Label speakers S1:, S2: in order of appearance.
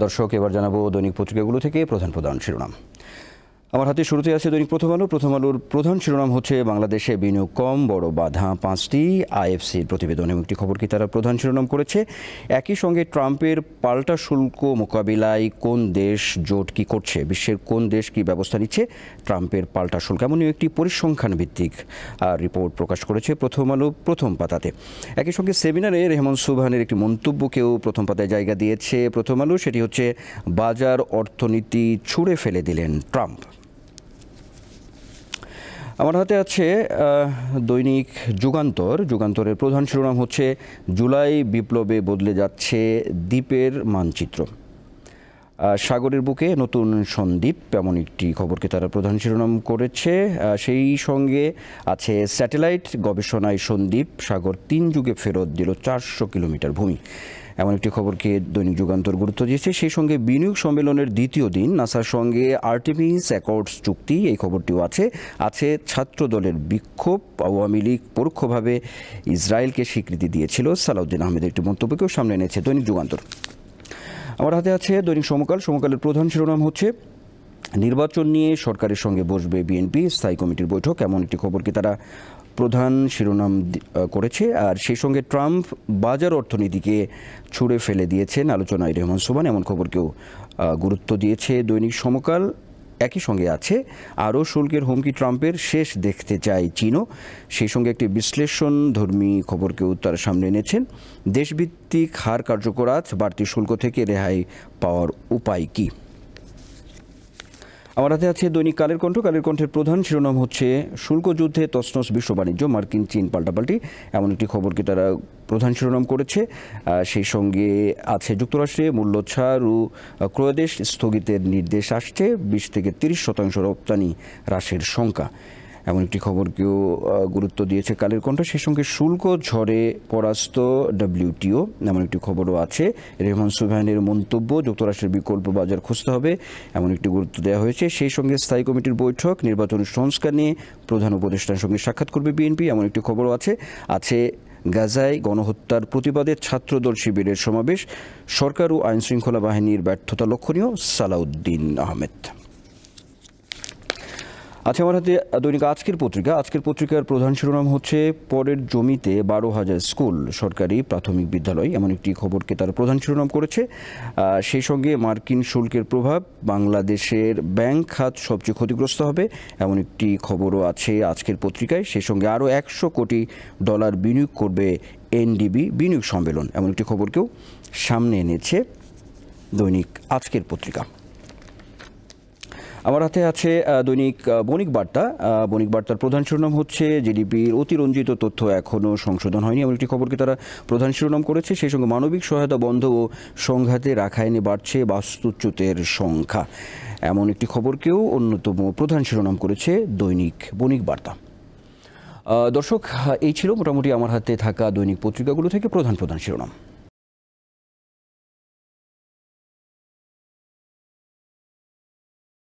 S1: দর্শক, এবার জানাবো দৈনিক পত্রিকাগুলো থেকে প্রধান প্রধান শিরোনাম। আমার হাতে শুরুতে আছে দৈনিক প্রথম আলো। প্রথম আলোর প্রধান শিরোনাম হচ্ছে বাংলাদেশে বিনিয়োগ কম, বড় বাধা পাঁচটি, আইএফসির প্রতিবেদন। এবং একটি খবর কি তারা প্রধান শিরোনাম করেছে। একই সঙ্গে ট্রাম্পের পাল্টা শুল্ক মোকাবিলায় কোন দেশ জোট কি করছে, বিশ্বের কোন দেশ কি ব্যবস্থা নিচ্ছে ট্রাম্পের পাল্টা শুল্ক, এমনই একটি পরিসংখ্যান ভিত্তিক রিপোর্ট প্রকাশ করেছে প্রথম আলো প্রথম পাতাতে। একই সঙ্গে সেমিনারে রেহমান সুবহানের একটি মন্তব্যকেও প্রথম পাতায় জায়গা দিয়েছে প্রথম আলো। সেটি হচ্ছে বাজার অর্থনীতি ছুঁড়ে ফেলে দিলেন ট্রাম্প। আমার হাতে আছে দৈনিক যুগান্তর। যুগান্তরের প্রধান শিরোনাম হচ্ছে জুলাই বিপ্লবে বদলে যাচ্ছে দ্বীপের মানচিত্র। সাগরের বুকে নতুন সন্দ্বীপ, এমন একটি খবরকে তারা প্রধান শিরোনাম করেছে। সেই সঙ্গে আছে স্যাটেলাইট গবেষণায় সন্দ্বীপ, সাগর 3 যুগে ফেরত দিল 400 কিলোমিটার ভূমি, এমন একটি খবরকে দৈনিক যুগান্তর গুরুত্ব দিয়েছে। সেই সঙ্গে বিনিয়োগ সম্মেলনের দ্বিতীয় দিন, নাসার সঙ্গে আর্টেমিস অ্যাকর্ডস চুক্তি, এই খবরটিও আছে ছাত্র দলের বিক্ষোভ, আওয়ামী লীগ পরোক্ষভাবে ইসরায়েলকে স্বীকৃতি দিয়েছিল, সালাউদ্দিন আহমেদের একটি মন্তব্যকেও সামনে এনেছে দৈনিক যুগান্তর। আমার হাতে আছে দৈনিক সমকাল। সমকালের প্রধান শিরোনাম হচ্ছে নির্বাচন নিয়ে সরকারের সঙ্গে বসবে বিএনপি, স্থায়ী কমিটির বৈঠক, এমন একটি খবরকে তারা প্রধান শিরোনাম করেছে। আর সেই সঙ্গে ট্রাম্প বাজার অর্থনীতিকে ছুঁড়ে ফেলে দিয়েছেন আলোচনায় রেহমান সুবহান, এমন খবরকেও গুরুত্ব দিয়েছে দৈনিক সমকাল। একই সঙ্গে আছে আরও শুল্কের হুমকি ট্রাম্পের, শেষ দেখতে চায় চীনও, সেই সঙ্গে একটি বিশ্লেষণধর্মী খবরকেও তারা সামনে এনেছেন। দেশভিত্তিক হার কার্যকর আজ, বাড়তি শুল্ক থেকে রেহাই পাওয়ার উপায় কী। আমার হাতে আছে দৈনিক কালের কণ্ঠ। কালের কণ্ঠের প্রধান শিরোনাম হচ্ছে শুল্ক যুদ্ধে তছনছ বিশ্ব বাণিজ্য, মার্কিন চীন পাল্টাপাল্টি, এমন একটি খবরকে তারা প্রধান শিরোনাম করেছে। সেই সঙ্গে আছে যুক্তরাষ্ট্রে মূল্যছাড় ও ক্রয়াদেশ স্থগিতের নির্দেশ আসছে, 20 থেকে 30% রপ্তানি হ্রাসের শঙ্কা, এমন একটি খবরকেও গুরুত্ব দিয়েছে কালের কণ্ঠ। সেই সঙ্গে শুল্ক ঝড়ে পরাস্ত ডব্লিউটিও, এমন একটি খবরও আছে। রেহমান সুবহানের মন্তব্য, যুক্তরাষ্ট্রের বিকল্প বাজার খুঁজতে হবে, এমন একটি গুরুত্ব দেওয়া হয়েছে। সেই সঙ্গে স্থায়ী কমিটির বৈঠক, নির্বাচন সংস্কার নিয়ে প্রধান উপদেষ্টার সঙ্গে সাক্ষাৎ করবে বিএনপি, এমন একটি খবরও আছে। গাজায় গণহত্যার প্রতিবাদে ছাত্রদল শিবিরের সমাবেশ, সরকার ও আইনশৃঙ্খলা বাহিনীর ব্যর্থতা লক্ষণীয়, সালাউদ্দিন আহমেদ। আচ্ছা, আমার হাতে দৈনিক আজকের পত্রিকা। আজকের পত্রিকার প্রধান শিরোনাম হচ্ছে পরের জমিতে 12,000 স্কুল, সরকারি প্রাথমিক বিদ্যালয়, এমন একটি খবরকে তারা প্রধান শিরোনাম করেছে। সেই সঙ্গে মার্কিন শুল্কের প্রভাব, বাংলাদেশের ব্যাংক খাত সবচেয়ে ক্ষতিগ্রস্ত হবে, এমন একটি খবরও আছে আজকের পত্রিকায়। সেই সঙ্গে আরও $100 কোটি বিনিয়োগ করবে এনডিবি, বিনিয়োগ সম্মেলন, এমন একটি খবরকেও সামনে এনেছে দৈনিক আজকের পত্রিকা। আমার হাতে আছে দৈনিক বণিক বার্তা। বণিক বার্তার প্রধান শিরোনাম হচ্ছে জিডিপির অতিরঞ্জিত তথ্য এখনও সংশোধন হয়নি, এমন একটি খবরকে তারা প্রধান শিরোনাম করেছে। সেই সঙ্গে মানবিক সহায়তা বন্ধ ও সংঘাতে রাখাইনে বাড়ছে বাস্তুচ্যুতের সংখ্যা, এমন একটি খবরকেও অন্যতম প্রধান শিরোনাম করেছে দৈনিক বণিক বার্তা। দর্শক, এই ছিল মোটামুটি আমার হাতে থাকা দৈনিক পত্রিকাগুলো থেকে প্রধান শিরোনাম।